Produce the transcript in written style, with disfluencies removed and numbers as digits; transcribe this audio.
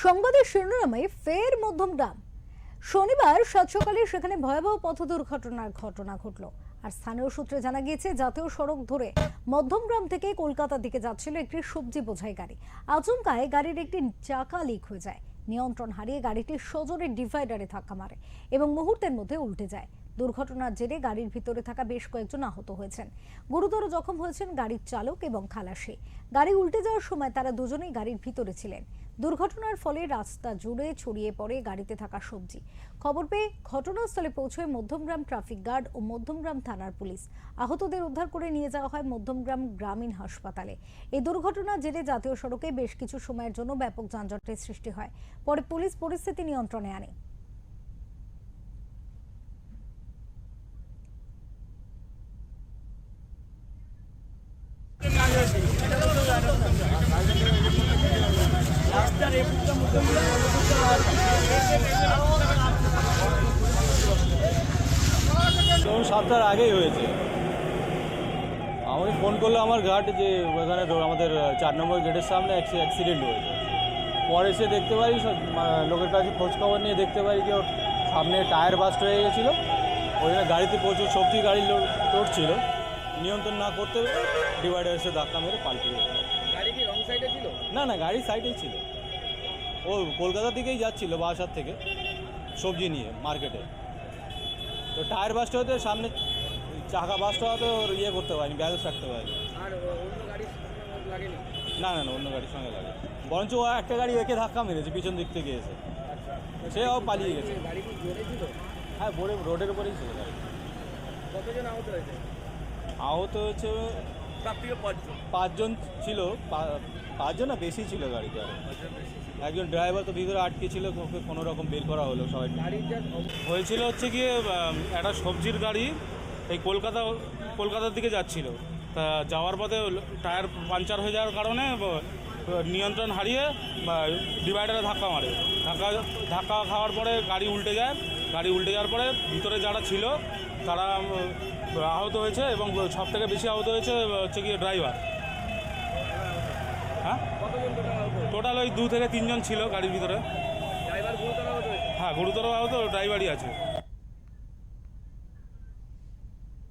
সংবাদের শিরোনামে ফের মধ্যমগ্রাম। শনিবার সাত সকালে সেখানে ভয়াবহ পথ দুর্ঘটনার ঘটনা ঘটল। আর স্থানীয় সূত্রে জানা গিয়েছে, জাতীয় সড়ক ধরে মধ্যমগ্রাম থেকে কলকাতার দিকে যাচ্ছিল একটি সবজি বোঝাই গাড়ি। আচমকায় গাড়ির একটি চাকা লিক হয়ে যায়। নিয়ন্ত্রণ হারিয়ে গাড়িটি সজোরে ডিভাইডারে ধাক্কা মারে এবং মুহূর্তের মধ্যে উল্টে যায়। দুর্ঘটনার জেরে গাড়ির ভিতরে থাকা বেশ কয়েকজন আহত হয়েছেন। গুরুতর জখম হয়েছেন গাড়ির চালক এবং খালাসি। গাড়ি উল্টে যাওয়ার সময় তারা দুজনেই গাড়ির ভিতরে ছিলেন। দুর্ঘটনার ফলে রাস্তা জুড়ে ছড়িয়ে পড়ে গাড়িতে থাকা সবজি। খবর পেয়ে ঘটনাস্থলে পৌঁছয় মধ্যমগ্রাম ট্রাফিক গার্ড ও মধ্যমগ্রাম থানার পুলিশ। আহতদের উদ্ধার করে নিয়ে যাওয়া হয় মধ্যমগ্রাম গ্রামীণ হাসপাতালে। এই দুর্ঘটনার জেরে জাতীয় সড়কে বেশ কিছু সময়ের জন্য ব্যাপক যানজটের সৃষ্টি হয়। পরে পুলিশ পরিস্থিতি নিয়ন্ত্রণে আনে। সপ্তাহ আগেই হয়েছে। আমাকে ফোন করলো আমার গার্ড যে ওখানে আমাদের 4 নম্বর গেটের সামনে অ্যাক্সিডেন্ট হয়েছে। পরে এসে দেখতে পাই লোকের কাছে খোঁজ খবর নিয়ে দেখতে পাই যে ওর সামনে টায়ার বাস্ট হয়ে গেছিলো। ওই জন্য গাড়িতে প্রচুর সবজি গাড়ি লোড ছিল, নিয়ন্ত্রণ না করতে ডিভাইডার এসে ধাক্কা মেরে পাল্টিয়ে গেল। গাড়ি কি রং সাইডে ছিল? না, গাড়ি সাইডেই ছিল। ও কলকাতা থেকেই যাচ্ছিল বাসার থেকে সবজি নিয়ে মার্কেটে। তো টায়ার বাস্ট হতে সামনে চাকা বাস্ট হওয়াতে ওর করতে পারিনি, ব্যালেন্স রাখতে পারিনি। আর অন্য গাড়ির সঙ্গে লাগেনি? না, অন্য গাড়ির সঙ্গে লাগে। বরঞ্চ ও একটা গাড়ি একে ধাক্কা মেরেছে পিছন দিক থেকে এসে। সেও পালিয়ে গেছে। গাড়ি কি জোরে ছিল? হ্যাঁ, রোডের উপরেই ছিল গাড়ি। কতজন আহত হয়েছে? আহত হয়েছে প্রাপ্তিও 5 জন ছিল। 5 জন না, বেশি ছিল গাড়িতে। একজন ড্রাইভার তো ভিতরে আটকে ছিল, ওকে কোনো রকম বের করা হলো সবাই। হয়েছিল হচ্ছে গিয়ে একটা সবজির গাড়ি এই কলকাতার দিকে যাচ্ছিল। তা যাওয়ার পথে টায়ার পাঞ্চার হয়ে যাওয়ার কারণে নিয়ন্ত্রণ হারিয়ে ডিভাইডারে ধাক্কা মারে। ধাক্কা খাওয়ার পরে গাড়ি উল্টে যায়। গাড়ি উল্টে যাওয়ার পরে ভিতরে যারা ছিল তারা আহত হয়েছে এবং সব থেকে বেশি আহত হয়েছে হচ্ছে গিয়ে ড্রাইভার। হ্যাঁ, টোটাল ওই 2 থেকে 3 জন ছিল গাড়ির ভিতরে। ড্রাইভার গুরুতর আহত হয়েছে? হ্যাঁ, গুরুতর আহত ড্রাইভারই আছে।